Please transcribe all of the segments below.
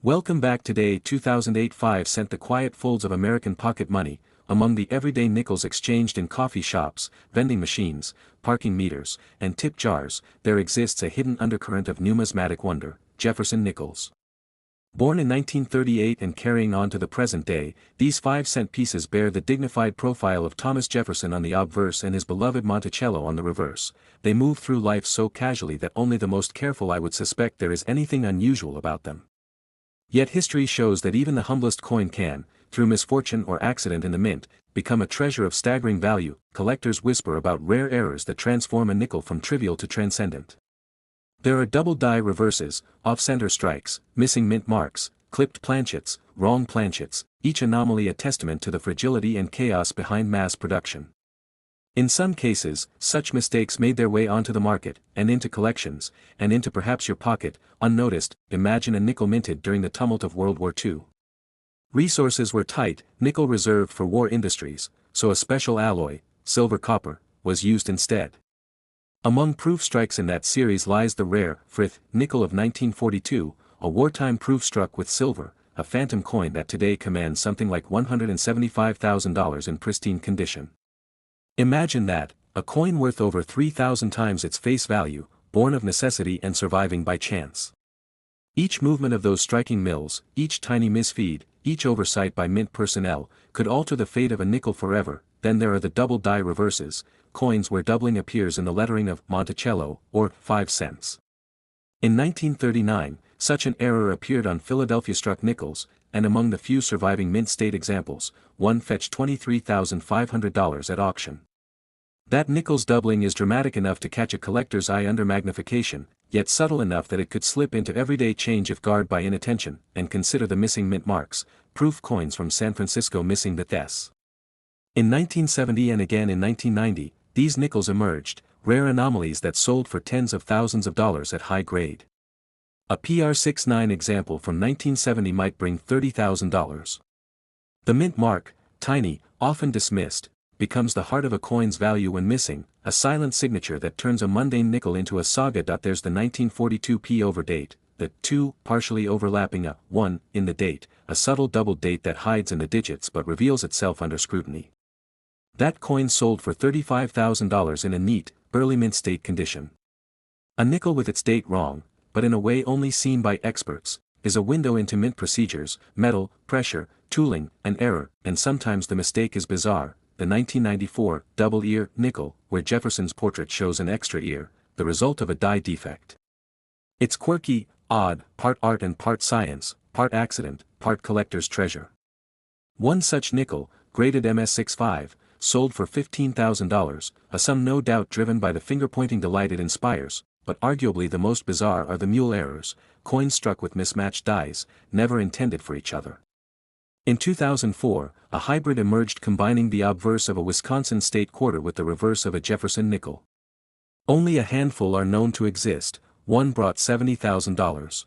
Welcome back. Today 2008 5 cent. The quiet folds of American pocket money, among the everyday nickels exchanged in coffee shops, vending machines, parking meters, and tip jars, there exists a hidden undercurrent of numismatic wonder, Jefferson Nickels. Born in 1938 and carrying on to the present day, these 5-cent pieces bear the dignified profile of Thomas Jefferson on the obverse and his beloved Monticello on the reverse. They move through life so casually that only the most careful would suspect there is anything unusual about them. Yet history shows that even the humblest coin can, through misfortune or accident in the mint, become a treasure of staggering value. Collectors whisper about rare errors that transform a nickel from trivial to transcendent. There are double die reverses, off-center strikes, missing mint marks, clipped planchets, wrong planchets, each anomaly a testament to the fragility and chaos behind mass production. In some cases, such mistakes made their way onto the market, and into collections, and into perhaps your pocket, unnoticed. Imagine a nickel minted during the tumult of World War II. Resources were tight, nickel reserved for war industries, so a special alloy, silver-copper, was used instead. Among proof strikes in that series lies the rare, Frith, nickel of 1942, a wartime proof struck with silver, a phantom coin that today commands something like $175,000 in pristine condition. Imagine that, a coin worth over 3,000 times its face value, born of necessity and surviving by chance. Each movement of those striking mills, each tiny misfeed, each oversight by mint personnel, could alter the fate of a nickel forever. Then there are the double die reverses, coins where doubling appears in the lettering of Monticello, or 5 cents. In 1939, such an error appeared on Philadelphia-struck nickels, and among the few surviving mint state examples, one fetched $23,500 at auction. That nickel's doubling is dramatic enough to catch a collector's eye under magnification, yet subtle enough that it could slip into everyday change if guarded by inattention. And consider the missing mint marks, proof coins from San Francisco missing the S. In 1970 and again in 1990, these nickels emerged, rare anomalies that sold for tens of thousands of dollars at high grade. A PR69 example from 1970 might bring $30,000. The mint mark, tiny, often dismissed, becomes the heart of a coin's value when missing, a silent signature that turns a mundane nickel into a saga. There's the 1942 P over date, the 2 partially overlapping a 1 in the date, a subtle double date that hides in the digits but reveals itself under scrutiny. That coin sold for $35,000 in a neat, early mint state condition. A nickel with its date wrong, but in a way only seen by experts, is a window into mint procedures, metal, pressure, tooling, and error, and sometimes the mistake is bizarre. The 1994 double ear nickel, where Jefferson's portrait shows an extra ear, the result of a die defect. It's quirky, odd, part art and part science, part accident, part collector's treasure. One such nickel, graded MS65, sold for $15,000, a sum no doubt driven by the finger-pointing delight it inspires, but arguably the most bizarre are the mule errors, coins struck with mismatched dies, never intended for each other. In 2004, a hybrid emerged combining the obverse of a Wisconsin state quarter with the reverse of a Jefferson nickel. Only a handful are known to exist. One brought $70,000.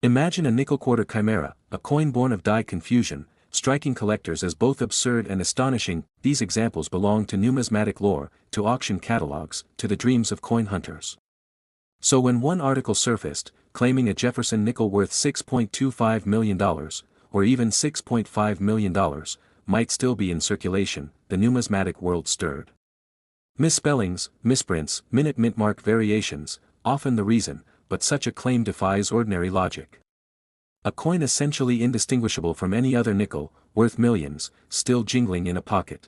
Imagine a nickel quarter chimera, a coin born of die confusion, striking collectors as both absurd and astonishing. These examples belong to numismatic lore, to auction catalogs, to the dreams of coin hunters. So when one article surfaced, claiming a Jefferson nickel worth $6.25 million, or even $6.5 million, might still be in circulation, the numismatic world stirred. Misspellings, misprints, minute mint mark variations, often the reason, but such a claim defies ordinary logic. A coin essentially indistinguishable from any other nickel, worth millions, still jingling in a pocket.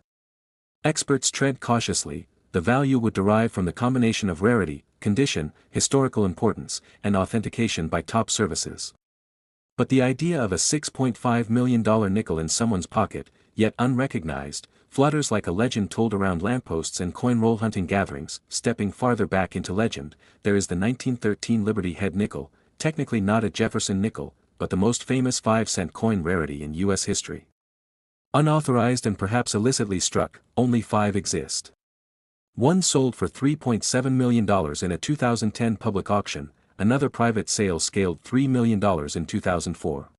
Experts tread cautiously. The value would derive from the combination of rarity, condition, historical importance, and authentication by top services. But the idea of a $6.5 million nickel in someone's pocket, yet unrecognized, flutters like a legend told around lampposts and coin roll hunting gatherings. Stepping farther back into legend, there is the 1913 Liberty Head nickel, technically not a Jefferson nickel, but the most famous 5-cent coin rarity in U.S. history. Unauthorized and perhaps illicitly struck, only 5 exist. One sold for $3.7 million in a 2010 public auction. Another private sale scaled $3 million in 2004.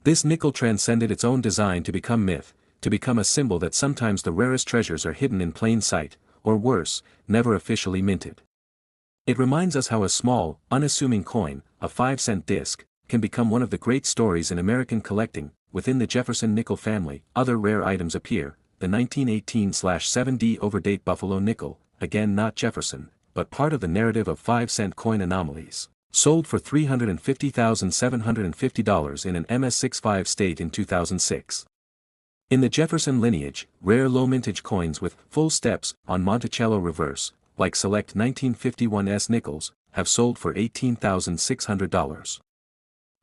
This nickel transcended its own design to become myth, to become a symbol that sometimes the rarest treasures are hidden in plain sight, or worse, never officially minted. It reminds us how a small, unassuming coin, a 5-cent disc, can become one of the great stories in American collecting. Within the Jefferson Nickel family, other rare items appear: the 1918/7D overdate Buffalo nickel, again not Jefferson, but part of the narrative of 5-cent coin anomalies, sold for $350,750 in an MS-65 state in 2006. In the Jefferson lineage, rare low-mintage coins with full steps on Monticello reverse, like select 1951s nickels, have sold for $18,600.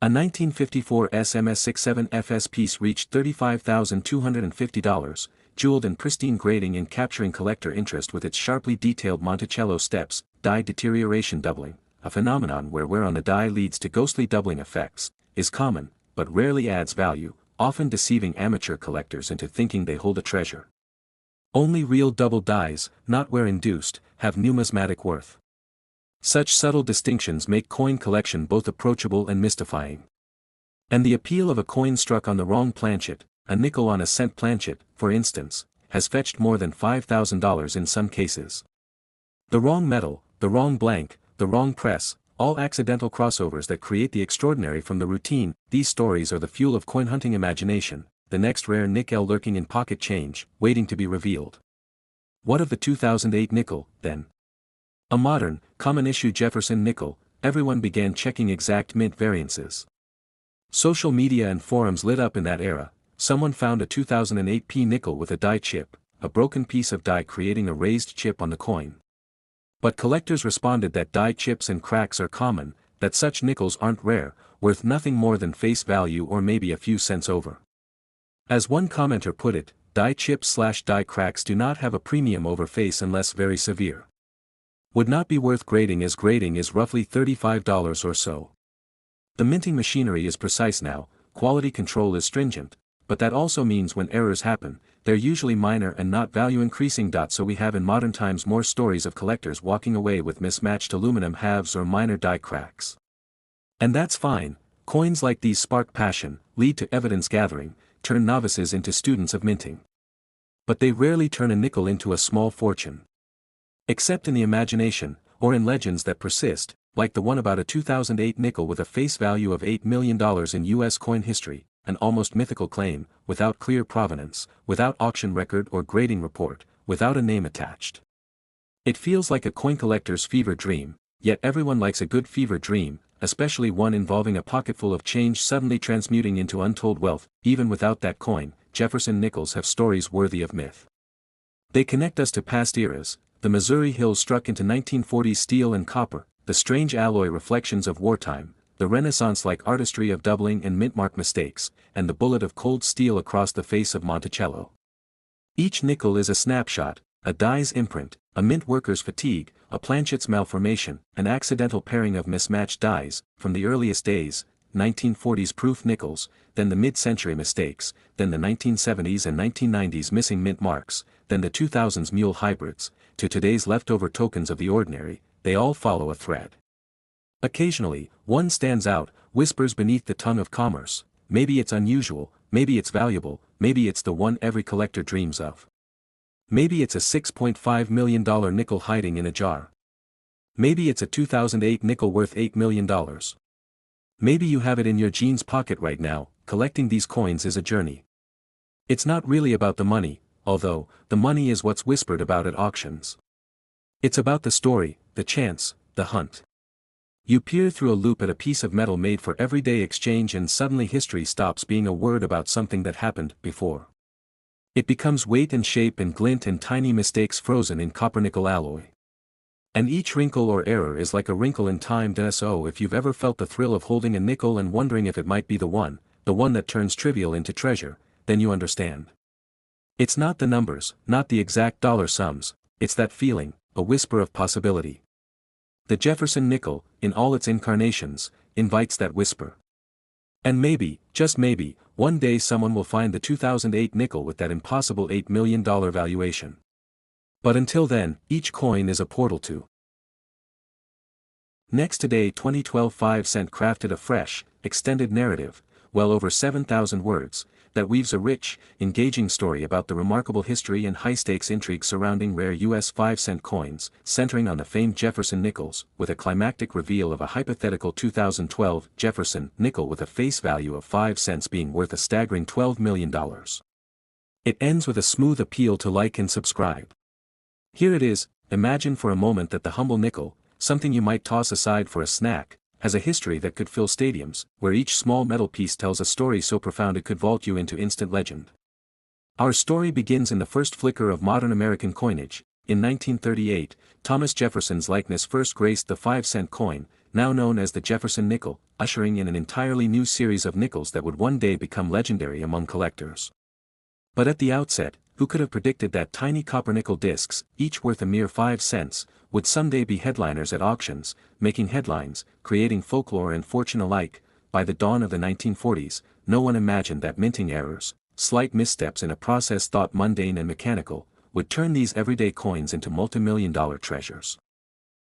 A 1954 SMS-67 FS piece reached $35,250, jeweled and pristine grading and capturing collector interest with its sharply detailed Monticello steps. Die deterioration doubling, a phenomenon where wear on a die leads to ghostly doubling effects, is common, but rarely adds value, often deceiving amateur collectors into thinking they hold a treasure. Only real double dies, not wear-induced, have numismatic worth. Such subtle distinctions make coin collection both approachable and mystifying. And the appeal of a coin struck on the wrong planchet, a nickel on a cent planchet, for instance, has fetched more than $5,000 in some cases. The wrong metal, the wrong blank, the wrong press, all accidental crossovers that create the extraordinary from the routine. These stories are the fuel of coin hunting imagination, the next rare nickel lurking in pocket change, waiting to be revealed. What of the 2008 nickel, then? A modern, common-issue Jefferson nickel, everyone began checking exact mint variances. Social media and forums lit up in that era. Someone found a 2008 P nickel with a die chip, a broken piece of die creating a raised chip on the coin. But collectors responded that die chips and cracks are common, that such nickels aren't rare, worth nothing more than face value or maybe a few cents over. As one commenter put it, die chips/die cracks do not have a premium over face unless very severe. Would not be worth grading, as grading is roughly $35 or so. The minting machinery is precise now, quality control is stringent, but that also means when errors happen, they're usually minor and not value increasing. So we have in modern times more stories of collectors walking away with mismatched aluminum halves or minor die cracks. And that's fine. Coins like these spark passion, lead to evidence gathering, turn novices into students of minting. But they rarely turn a nickel into a small fortune. Except in the imagination, or in legends that persist, like the one about a 2008 nickel with a face value of $8 million in U.S. coin history, an almost mythical claim, without clear provenance, without auction record or grading report, without a name attached. It feels like a coin collector's fever dream, yet everyone likes a good fever dream, especially one involving a pocketful of change suddenly transmuting into untold wealth. Even without that coin, Jefferson nickels have stories worthy of myth. They connect us to past eras, the Missouri hills struck into 1940s steel and copper, the strange alloy reflections of wartime, the Renaissance-like artistry of doubling and mintmark mistakes, and the bullet of cold steel across the face of Monticello. Each nickel is a snapshot, a die's imprint, a mint worker's fatigue, a planchet's malformation, an accidental pairing of mismatched dies, from the earliest days, 1940s proof nickels, then the mid-century mistakes, then the 1970s and 1990s missing mint marks, then the 2000s mule hybrids, to today's leftover tokens of the ordinary. They all follow a thread. Occasionally, one stands out, whispers beneath the tongue of commerce. Maybe it's unusual, maybe it's valuable, maybe it's the one every collector dreams of. Maybe it's a $6.5 million nickel hiding in a jar. Maybe it's a 2008 nickel worth $8 million. Maybe you have it in your jeans pocket right now. Collecting these coins is a journey. It's not really about the money, although the money is what's whispered about at auctions. It's about the story, the chance, the hunt. You peer through a loop at a piece of metal made for everyday exchange and suddenly history stops being a word about something that happened before. It becomes weight and shape and glint and tiny mistakes frozen in copper-nickel alloy. And each wrinkle or error is like a wrinkle in time. So if you've ever felt the thrill of holding a nickel and wondering if it might be the one that turns trivial into treasure, then you understand. It's not the numbers, not the exact dollar sums, it's that feeling, a whisper of possibility. The Jefferson nickel, in all its incarnations, invites that whisper. And maybe, just maybe, one day someone will find the 2008 nickel with that impossible $8 million valuation. But until then, each coin is a portal to. Next today 2012 5 cent crafted a fresh, extended narrative, well over 7,000 words, that weaves a rich, engaging story about the remarkable history and high-stakes intrigue surrounding rare US 5-cent coins, centering on the famed Jefferson Nickels, with a climactic reveal of a hypothetical 2012 Jefferson Nickel with a face value of 5 cents being worth a staggering $12 million. It ends with a smooth appeal to like and subscribe. Here it is. Imagine for a moment that the humble nickel, something you might toss aside for a snack, has a history that could fill stadiums, where each small metal piece tells a story so profound it could vault you into instant legend. Our story begins in the first flicker of modern American coinage. In 1938, Thomas Jefferson's likeness first graced the 5-cent coin, now known as the Jefferson Nickel, ushering in an entirely new series of nickels that would one day become legendary among collectors. But at the outset, who could have predicted that tiny copper-nickel discs, each worth a mere 5 cents, would someday be headliners at auctions, making headlines, creating folklore and fortune alike? By the dawn of the 1940s, no one imagined that minting errors, slight missteps in a process thought mundane and mechanical, would turn these everyday coins into multi-million-dollar treasures.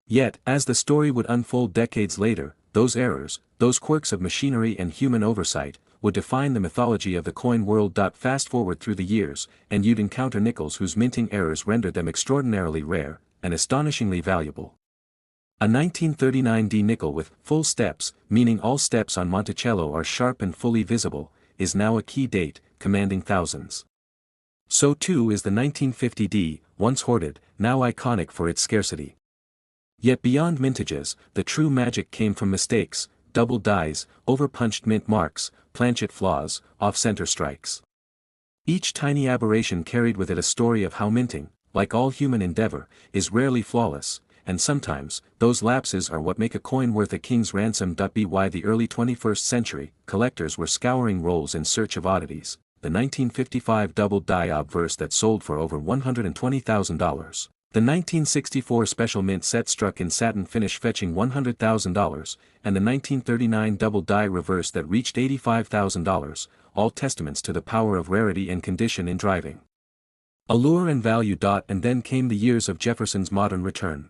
Yet, as the story would unfold decades later, those errors, those quirks of machinery and human oversight, would define the mythology of the coin world. Fast forward through the years, and you'd encounter nickels whose minting errors rendered them extraordinarily rare, and astonishingly valuable. A 1939 D nickel with full steps, meaning all steps on Monticello are sharp and fully visible, is now a key date, commanding thousands. So too is the 1950 D, once hoarded, now iconic for its scarcity. Yet beyond mintages, the true magic came from mistakes, double dies, overpunched mint marks, planchet flaws, off-center strikes. Each tiny aberration carried with it a story of how minting, like all human endeavor, is rarely flawless, and sometimes, those lapses are what make a coin worth a king's ransom. By the early 21st century, collectors were scouring rolls in search of oddities. The 1955 double die obverse that sold for over $120,000. The 1964 special mint set struck in satin finish fetching $100,000, and the 1939 double die reverse that reached $85,000, all testaments to the power of rarity and condition in driving allure and value. And then came the years of Jefferson's modern return.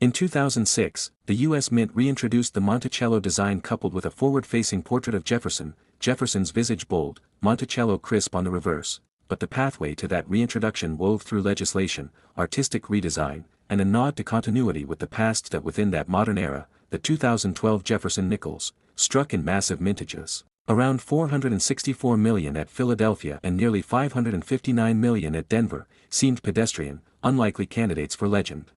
In 2006, the U.S. Mint reintroduced the Monticello design coupled with a forward-facing portrait of Jefferson, Jefferson's visage bold, Monticello crisp on the reverse. But the pathway to that reintroduction wove through legislation, artistic redesign, and a nod to continuity with the past. That within that modern era, the 2012 Jefferson Nickels, struck in massive mintages, around $464 million at Philadelphia and nearly $559 million at Denver, seemed pedestrian, unlikely candidates for legend.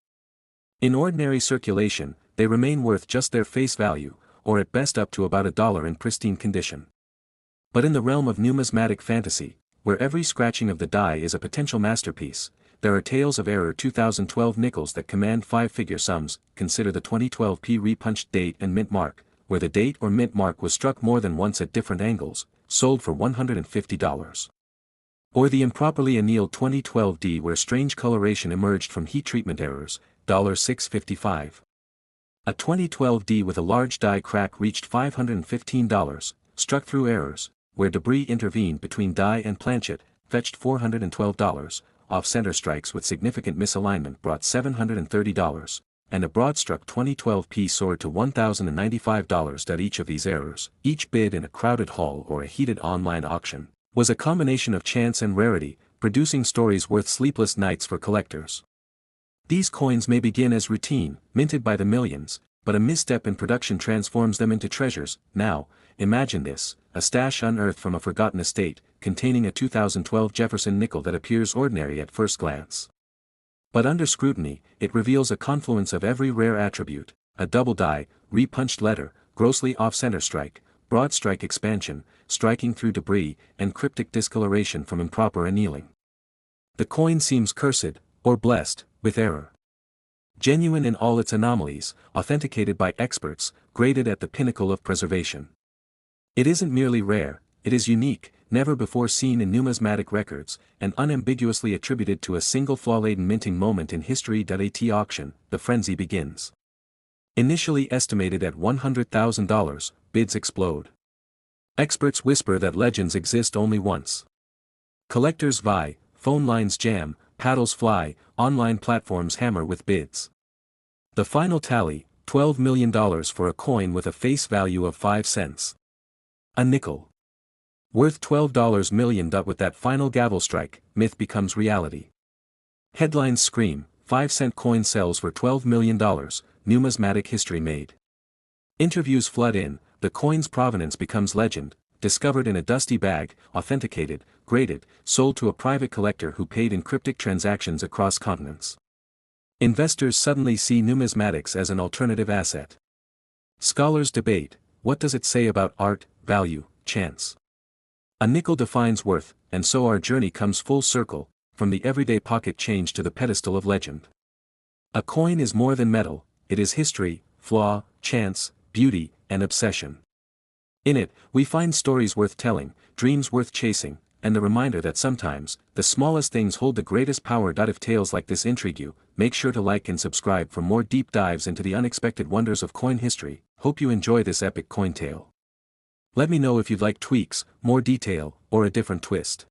In ordinary circulation, they remain worth just their face value, or at best up to about $1 in pristine condition. But in the realm of numismatic fantasy, where every scratching of the die is a potential masterpiece, there are tales of error 2012 nickels that command five-figure sums. Consider the 2012 repunched date and mint mark, where the date or mint mark was struck more than once at different angles, sold for $150. Or the improperly annealed 2012 D where strange coloration emerged from heat treatment errors, $655. A 2012 D with a large die crack reached $515, struck through errors, where debris intervened between die and planchet, fetched $412, off-center strikes with significant misalignment brought $730, and a broad-struck 2012 P soared to $1,095. Each of these errors, each bid in a crowded hall or a heated online auction, was a combination of chance and rarity, producing stories worth sleepless nights for collectors. These coins may begin as routine, minted by the millions, but a misstep in production transforms them into treasures. Now, imagine this, a stash unearthed from a forgotten estate, containing a 2012 Jefferson nickel that appears ordinary at first glance. But under scrutiny, it reveals a confluence of every rare attribute: a double die, repunched letter, grossly off-center strike, broad strike expansion, striking through debris, and cryptic discoloration from improper annealing. The coin seems cursed, or blessed, with error. Genuine in all its anomalies, authenticated by experts, graded at the pinnacle of preservation. It isn't merely rare, it is unique, never before seen in numismatic records, and unambiguously attributed to a single flaw-laden minting moment in history. At auction, the frenzy begins. Initially estimated at $100,000, bids explode. Experts whisper that legends exist only once. Collectors vie, phone lines jam, paddles fly, online platforms hammer with bids. The final tally, $12 million for a coin with a face value of 5 cents. A nickel. Worth $12 million. With that final gavel strike, myth becomes reality. Headlines scream, 5-cent coin sells for $12 million, numismatic history made. Interviews flood in, the coin's provenance becomes legend, discovered in a dusty bag, authenticated, graded, sold to a private collector who paid in cryptic transactions across continents. Investors suddenly see numismatics as an alternative asset. Scholars debate, what does it say about art, value, chance? A nickel defines worth, and so our journey comes full circle, from the everyday pocket change to the pedestal of legend. A coin is more than metal, it is history, flaw, chance, beauty, and obsession. In it, we find stories worth telling, dreams worth chasing, and the reminder that sometimes, the smallest things hold the greatest power. If tales like this intrigue you, make sure to like and subscribe for more deep dives into the unexpected wonders of coin history. Hope you enjoy this epic coin tale. Let me know if you'd like tweaks, more detail, or a different twist.